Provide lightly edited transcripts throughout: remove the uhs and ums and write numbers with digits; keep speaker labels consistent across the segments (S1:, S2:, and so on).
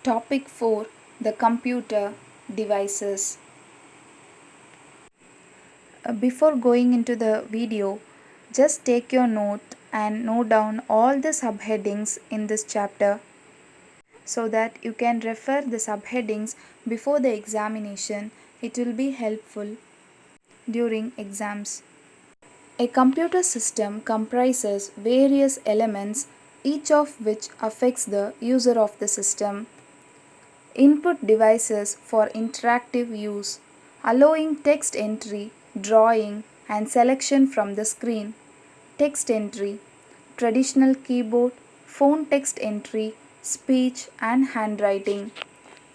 S1: Topic 4: The computer devices. Before going into the video, just take your note and note down all the subheadings in this chapter so that you can refer the subheadings before the examination. It will be helpful during exams. A computer system comprises various elements, each of which affects the user of the system. Input devices for interactive use, allowing text entry, drawing, and selection from the screen. Text entry, traditional keyboard, phone text entry, speech and handwriting.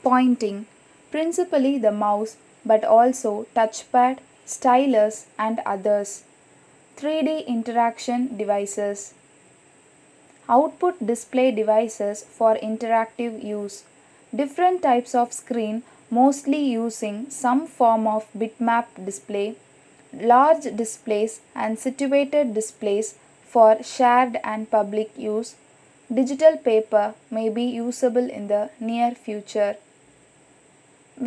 S1: Pointing, principally the mouse, but also touchpad, stylus, and others. 3D interaction devices. Output display devices for interactive use. Different types of screen, mostly using some form of bitmap display. Large displays and situated displays for shared and public use. Digital paper may be usable in the near future.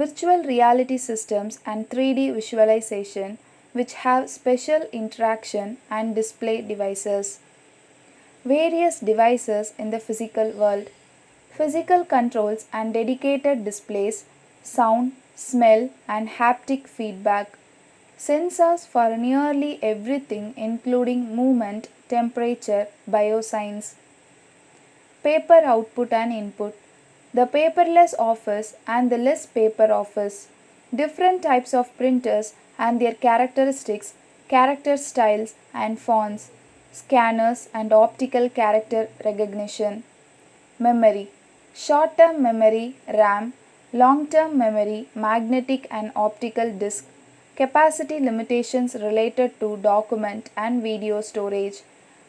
S1: Virtual reality systems and 3D visualization, which have special interaction and display devices. Various devices in the physical world. Physical controls and dedicated displays, sound, smell, and haptic feedback. Sensors for nearly everything, including movement, temperature, bioscience. Paper output and input. The paperless office and the less paper office. Different types of printers and their characteristics, character styles and fonts, scanners and optical character recognition. Memory. Short-term memory RAM, long-term memory magnetic and optical disk, capacity limitations related to document and video storage,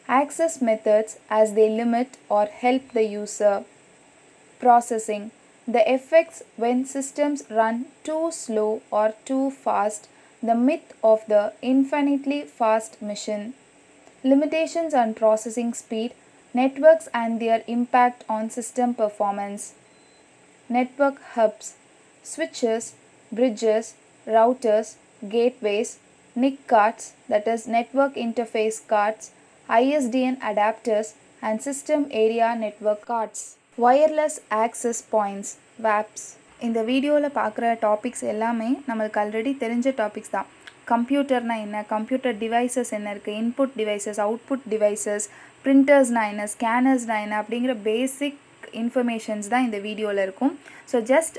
S1: access methods as they limit or help the user. Processing. The effects when systems run too slow or too fast, the myth of the infinitely fast machine. Limitations on processing speed, networks and their impact on system performance. Network hubs, switches, bridges, routers, gateways, NIC cards, that is network interface cards, ISDN adapters and system area network cards. Wireless access points, WAPs. இந்த வீடியோவில் பார்க்குற topics எல்லாமே நம்மளுக்கு already தெரிஞ்ச topics தான். கம்ப்யூட்டர்னா என்ன, computer devices என்ன இருக்குது, இன்புட் டிவைசஸ், அவுட்புட் டிவைசஸ், பிரிண்டர்ஸ்னால் என்ன, ஸ்கேனர்ஸ்னால் என்ன அப்படிங்கிற பேசிக் இன்ஃபர்மேஷன்ஸ் தான் இந்த வீடியோவில் இருக்கும். ஸோ ஜஸ்ட்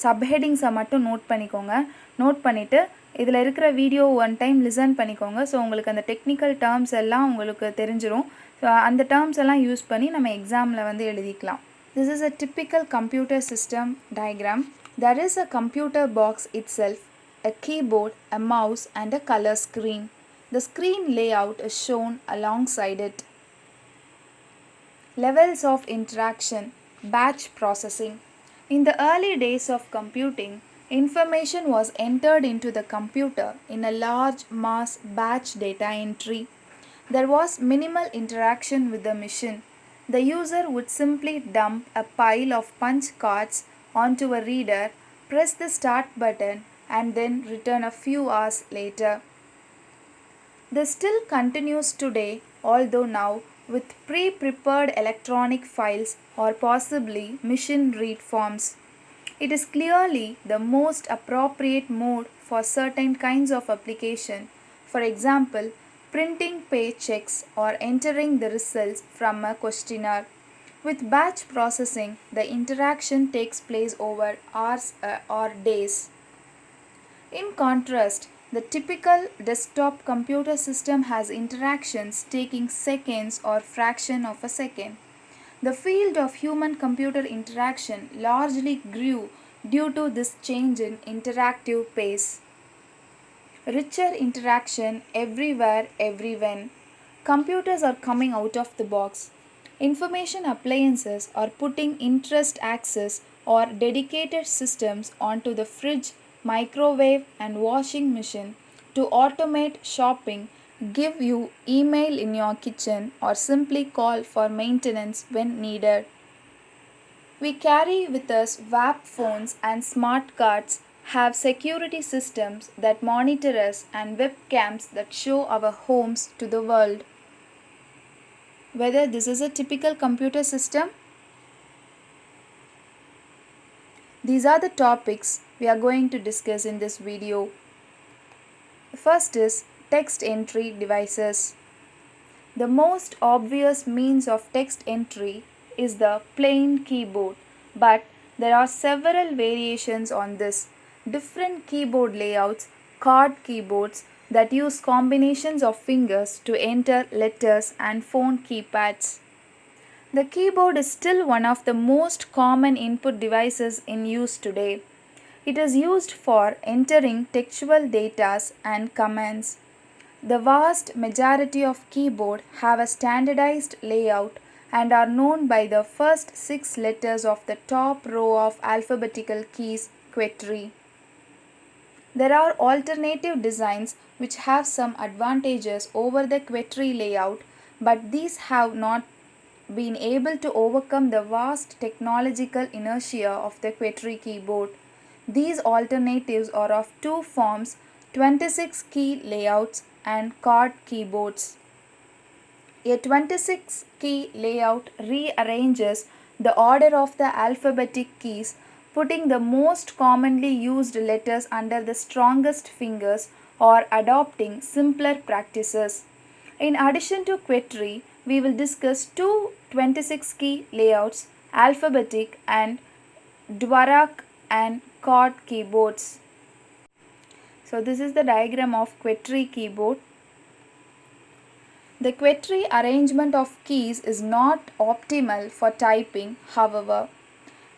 S1: சப்ஹெட்டிங்ஸை மட்டும் நோட் பண்ணிக்கோங்க. நோட் பண்ணிவிட்டு இதில் இருக்கிற வீடியோ ஒன் டைம் லிசன் பண்ணிக்கோங்க. ஸோ உங்களுக்கு அந்த டெக்னிக்கல் டேர்ம்ஸ் எல்லாம் உங்களுக்கு தெரிஞ்சிடும். ஸோ அந்த டேர்ம்ஸ் எல்லாம் யூஸ் பண்ணி நம்ம எக்ஸாமில் வந்து எழுதிக்கலாம். This is a typical computer system diagram. There is a computer box itself, a keyboard, a mouse and a color screen. The screen layout is shown alongside it. Levels of interaction. Batch processing. In the early days of computing, information was entered into the computer in a large mass batch data entry. There was minimal interaction with the machine. The user would simply dump a pile of punch cards onto a reader, press the start button and then return a few hours later. This still continues today, although now with pre-prepared electronic files or possibly machine read forms. It is clearly the most appropriate mode for certain kinds of application. For example, printing paychecks or entering the results from a questionnaire. With batch processing, the interaction takes place over hours or days. In contrast, the typical desktop computer system has interactions taking seconds or fraction of a second. The field of human-computer interaction largely grew due to this change in interactive pace. Richer interaction everywhere, everywhen. Computers are coming out of the box. Information appliances are putting interest access or dedicated systems onto the fridge, microwave and washing machine to automate shopping, give you email in your kitchen or simply call for maintenance when needed. We carry with us WAP phones and smart cards, have security systems that monitor us and webcams that show our homes to the world. Whether this is a typical computer system? These are the topics we are going to discuss in this video. The first is text entry devices. The most obvious means of text entry is the plain keyboard, but there are several variations on this. Different keyboard layouts, card keyboards that use combinations of fingers to enter letters and phone keypads. The keyboard is still one of the most common input devices in use today. It is used for entering textual data and commands. The vast majority of keyboards have a standardized layout and are known by the first 6 letters of the top row of alphabetical keys, QWERTY. There are alternative designs which have some advantages over the QWERTY layout, but these have not been able to overcome the vast technological inertia of the QWERTY keyboard. These alternatives are of two forms: 26 key layouts and card keyboards. A 26 key layout rearranges the order of the alphabetic keys, putting the most commonly used letters under the strongest fingers or adopting simpler practices. In addition to QWERTY, we will discuss two 26 key layouts, alphabetic and DVORAK and CHORD keyboards. So this is the diagram of QWERTY keyboard. The QWERTY arrangement of keys is not optimal for typing, however.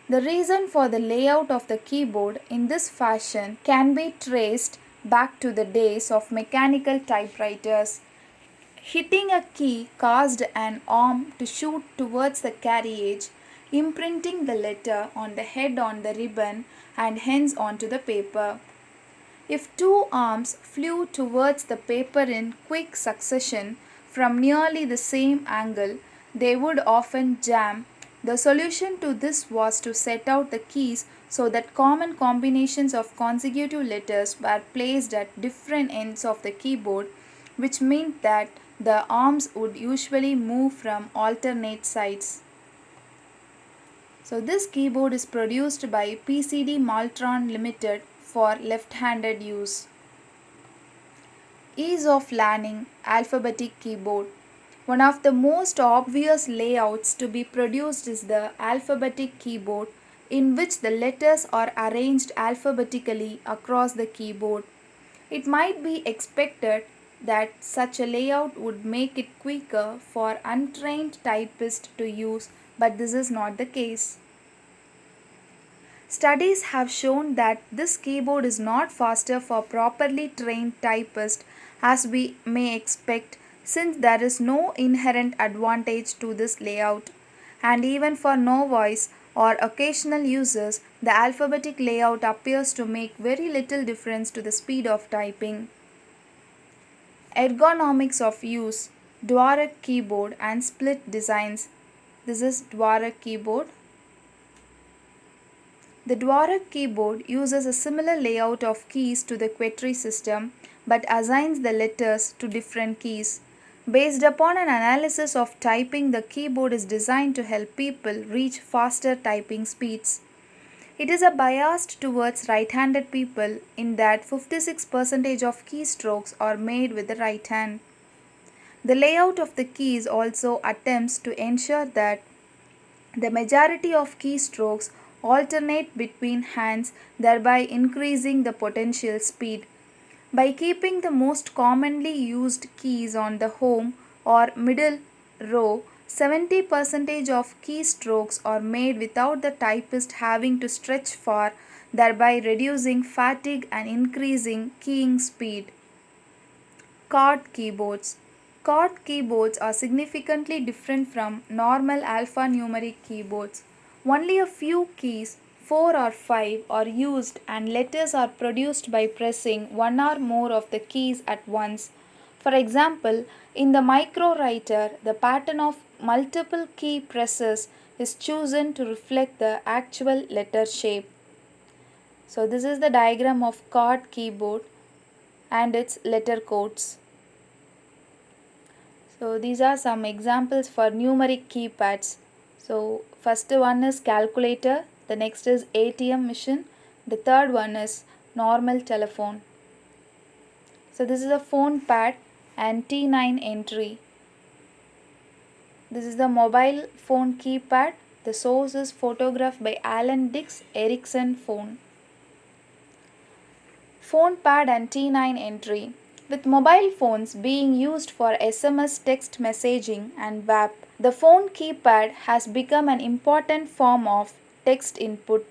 S1: The reason for the layout of the keyboard in this fashion can be traced back to the days of mechanical typewriters. Hitting a key caused an arm to shoot towards the carriage, imprinting the letter on the head on the ribbon and hence onto the paper. If two arms flew towards the paper in quick succession from nearly the same angle, they would often jam. The solution to this was to set out the keys so that common combinations of consecutive letters were placed at different ends of the keyboard, which meant that the arms would usually move from alternate sides. So this keyboard is produced by PCD Maltron Limited for left-handed use. Ease of learning alphabetic keyboard. One of the most obvious layouts to be produced is the alphabetic keyboard, in which the letters are arranged alphabetically across the keyboard. It might be expected that such a layout would make it quicker for untrained typists to use, but this is not the case. Studies have shown that this keyboard is not faster for properly trained typists as we may expect, since there is no inherent advantage to this layout. And even for novice or occasional users, the alphabetic layout appears to make very little difference to the speed of typing. Ergonomics of use, DVORAK keyboard and split designs. This is DVORAK keyboard. The DVORAK keyboard uses a similar layout of keys to the QWERTY system but assigns the letters to different keys. Based upon an analysis of typing, the keyboard is designed to help people reach faster typing speeds. It is a biased towards right-handed people in that 56% of keystrokes are made with the right hand. The layout of the keys also attempts to ensure that the majority of keystrokes alternate between hands, thereby increasing the potential speed. By keeping the most commonly used keys on the home or middle row, 70% of keystrokes are made without the typist having to stretch far, thereby reducing fatigue and increasing keying speed. Chord keyboards. Chord keyboards are significantly different from normal alphanumeric keyboards. Only a few keys, 4 or 5, are used and letters are produced by pressing one or more of the keys at once. For example, in the micro-writer, the pattern of multiple key presses is chosen to reflect the actual letter shape. So this is the diagram of CHORD keyboard and its letter codes. So these are some examples for numeric keypads. So first one is calculator, the next is ATM machine, the third one is normal telephone. So this is a phone pad and T9 entry. This is the mobile phone keypad. The source is photographed by Alan Dix Ericsson phone. Phone pad and T9 entry. With mobile phones being used for SMS text messaging and WAP, the phone keypad has become an important form of text input.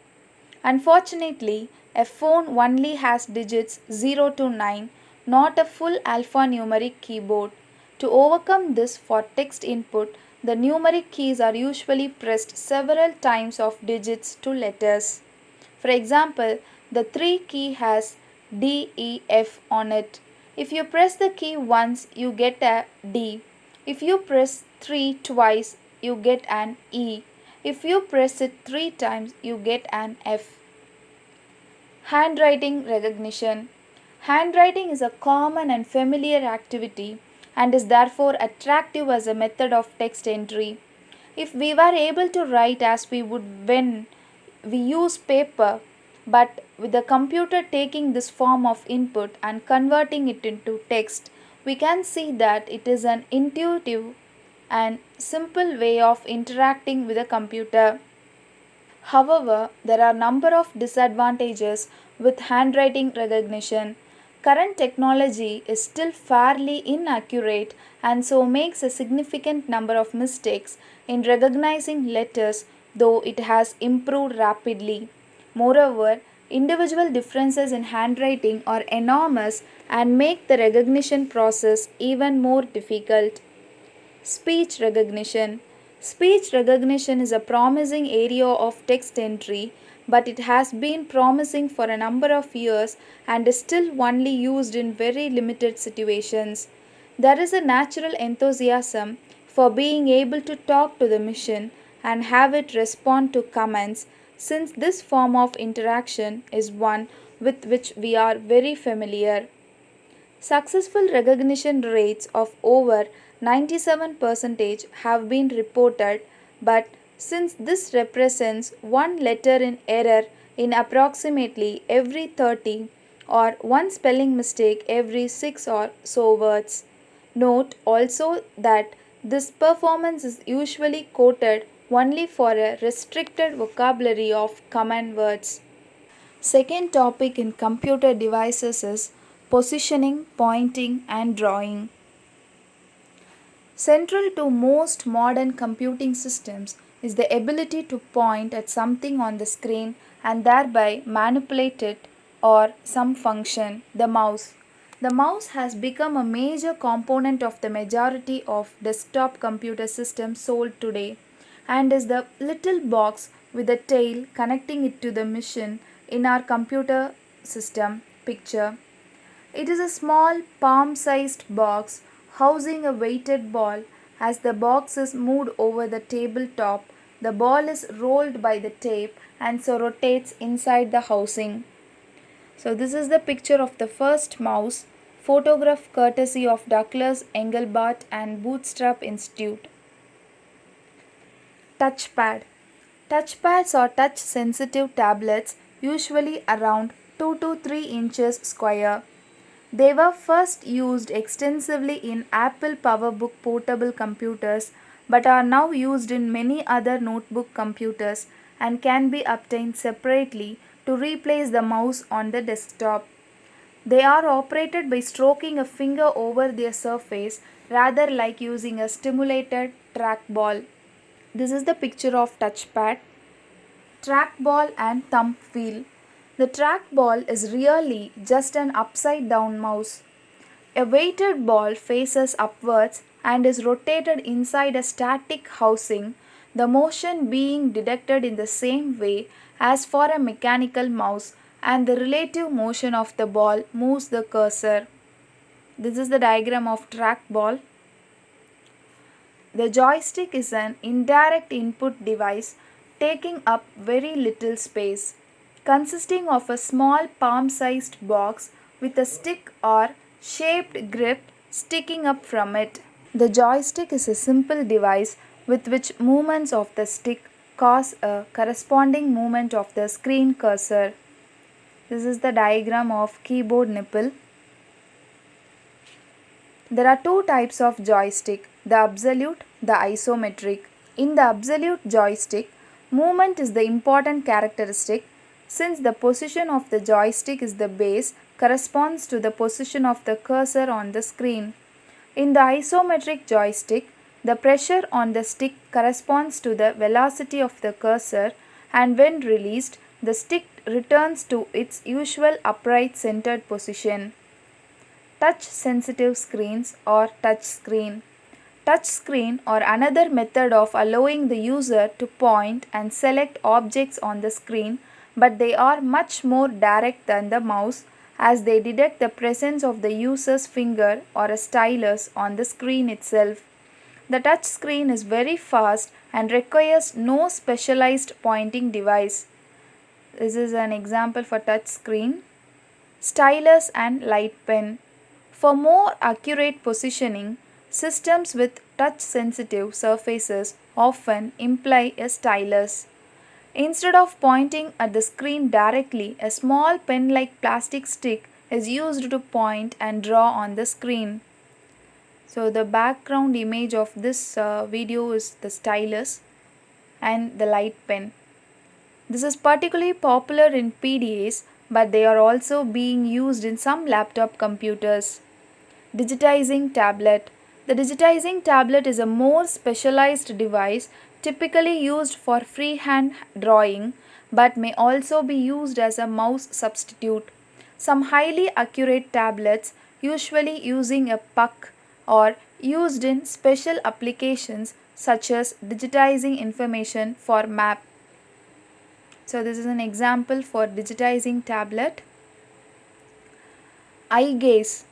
S1: Unfortunately, a phone only has digits 0 to 9, not a full alphanumeric keyboard. To overcome this for text input, the numeric keys are usually pressed several times of digits to letters. For example, the 3 key has D, E, F on it. If you press the key once, you get a D. If you press 3 twice, you get an E. If you press it 3 times, you get an F. Handwriting recognition. Handwriting is a common and familiar activity and is therefore attractive as a method of text entry. If we were able to write as we would when we use paper, but with the computer taking this form of input and converting it into text, we can see that it is an intuitive and simple way of interacting with a computer. However, there are a number of disadvantages with handwriting recognition. Current technology is still fairly inaccurate and so makes a significant number of mistakes in recognizing letters, though it has improved rapidly. Moreover, individual differences in handwriting are enormous and make the recognition process even more difficult. Speech recognition. Speech recognition is a promising area of text entry, but it has been promising for a number of years and is still only used in very limited situations. There is a natural enthusiasm for being able to talk to the machine and have it respond to commands, since this form of interaction is one with which we are very familiar. Successful recognition rates of over 97% have been reported, but since this represents one letter in error in approximately every 30 or one spelling mistake every 6 or so words. Note also that this performance is usually quoted only for a restricted vocabulary of command words. Second topic in computer devices is positioning, pointing, and drawing. Central to most modern computing systems is the ability to point at something on the screen and thereby manipulate it or some function, the mouse. The mouse has become a major component of the majority of desktop computer systems sold today and is the little box with a tail connecting it to the machine in our computer system picture. It is a small palm-sized box housing a weighted ball. As the box is moved over the tabletop, the ball is rolled by the tape and so rotates inside the housing. So this is the picture of the first mouse, photograph courtesy of Douglas Engelbart and Bootstrap Institute. Touchpad. Touchpads are touch-sensitive tablets, usually around 2 to 3 inches square. They were first used extensively in Apple PowerBook portable computers but are now used in many other notebook computers and can be obtained separately to replace the mouse on the desktop. They are operated by stroking a finger over their surface rather like using a stimulated trackball. This is the picture of touchpad, trackball and thumb wheel. The trackball is really just an upside down mouse. A weighted ball faces upwards and is rotated inside a static housing, the motion being detected in the same way as for a mechanical mouse, and the relative motion of the ball moves the cursor. This is the diagram of trackball. The joystick is an indirect input device taking up very little space, consisting of a small palm-sized box with a stick or shaped grip sticking up from it. The joystick is a simple device with which movements of the stick cause a corresponding movement of the screen cursor. This is the diagram of keyboard nipple. There are two types of joystick, the absolute, the isometric. In the absolute joystick, movement is the important characteristic since the position of the joystick is the base corresponds to the position of the cursor on the screen. In the isometric joystick, the pressure on the stick corresponds to the velocity of the cursor and when released, the stick returns to its usual upright centered position. Touch sensitive screens or touch screen. Touch screen or another method of allowing the user to point and select objects on the screen, but they are much more direct than the mouse as they detect the presence of the user's finger or a stylus on the screen itself. The touch screen is very fast and requires no specialized pointing device. This is an example for touch screen. Stylus and light pen. For more accurate positioning, systems with touch-sensitive surfaces often imply a stylus. Instead of pointing at the screen directly, a small pen-like plastic stick is used to point and draw on the screen. So the background image of this video is the stylus and the light pen. This is particularly popular in PDAs, but they are also being used in some laptop computers. Digitizing tablet. The digitizing tablet is a more specialized device typically used for freehand drawing but may also be used as a mouse substitute. Some highly accurate tablets, usually using a puck, are used in special applications such as digitizing information for map. So this is an example for digitizing tablet. Eye gaze.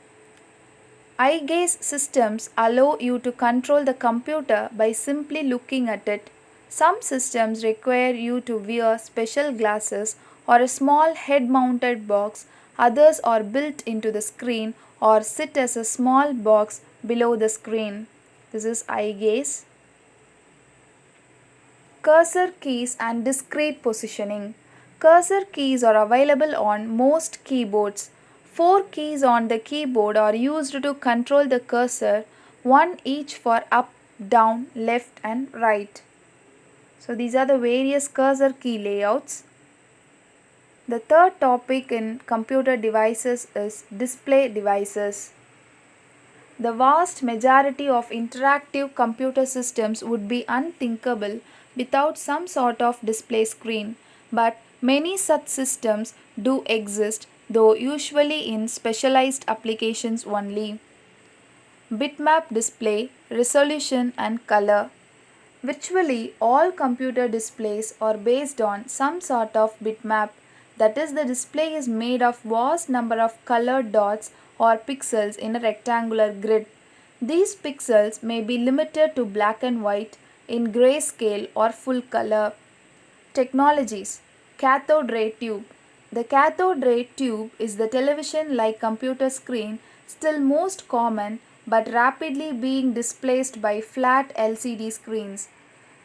S1: Eye gaze systems allow you to control the computer by simply looking at it. Some systems require you to wear special glasses or a small head-mounted box. Others are built into the screen or sit as a small box below the screen. This is eye gaze. Cursor keys and discrete positioning. Cursor keys are available on most keyboards. 4 keys on the keyboard are used to control the cursor, one each for up, down, left and right. So these are the various cursor key layouts. The third topic in computer devices is display devices. The vast majority of interactive computer systems would be unthinkable without some sort of display screen, but many such systems do exist, though usually in specialized applications only. Bitmap display, resolution and color. Virtually all computer displays are based on some sort of bitmap, that is, the display is made of vast number of colored dots or pixels in a rectangular grid. These pixels may be limited to black and white, in grayscale or full color. Technologies. Cathode ray tube. The cathode ray tube is the television-like computer screen, still most common but rapidly being displaced by flat LCD screens.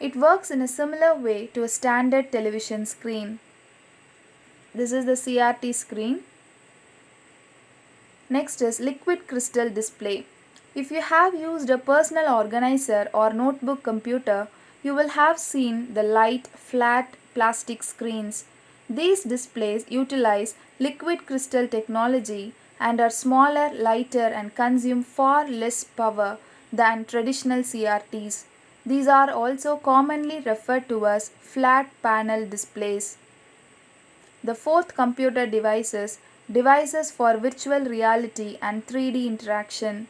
S1: It works in a similar way to a standard television screen. This is the CRT screen. Next is liquid crystal display. If you have used a personal organizer or notebook computer, you will have seen the light, flat plastic screens. These displays utilize liquid crystal technology and are smaller, lighter and consume far less power than traditional CRTs. These are also commonly referred to as flat panel displays. The fourth computer devices for virtual reality and 3D interaction.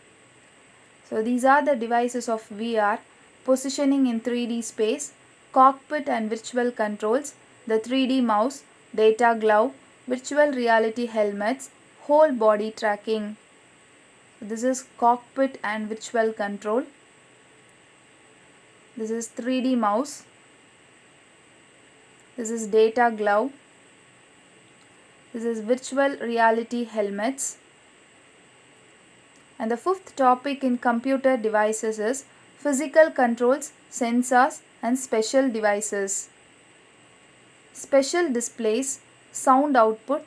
S1: So these are the devices of VR, positioning in 3D space, cockpit and virtual controls, the 3D mouse, data glove, virtual reality helmets, whole body tracking. This is Cockpit and visual control. This is 3D mouse. This is data glove. This is virtual reality helmets. And the fifth topic in computer devices is physical controls, sensors and special devices. Special displays, sound output,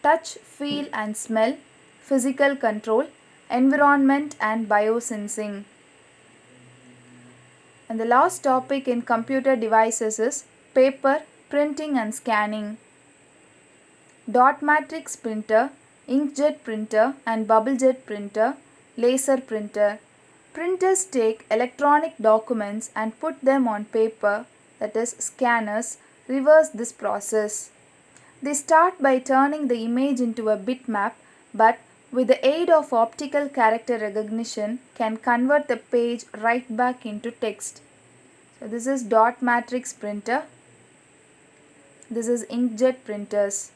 S1: touch, feel and smell, physical control, environment and biosensing. And the last topic in computer devices is paper, printing and scanning. Dot matrix printer, inkjet printer and bubblejet printer, laser printer. Printers take electronic documents and put them on paper, that is scanners reverse this process. They start by turning the image into a bitmap, but with the aid of optical character recognition can convert the page right back into text. So this is dot matrix printer. This is inkjet printers.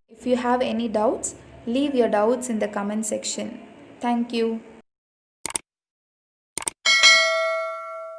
S1: If you have any doubts, leave your doubts in the comment section. Thank you.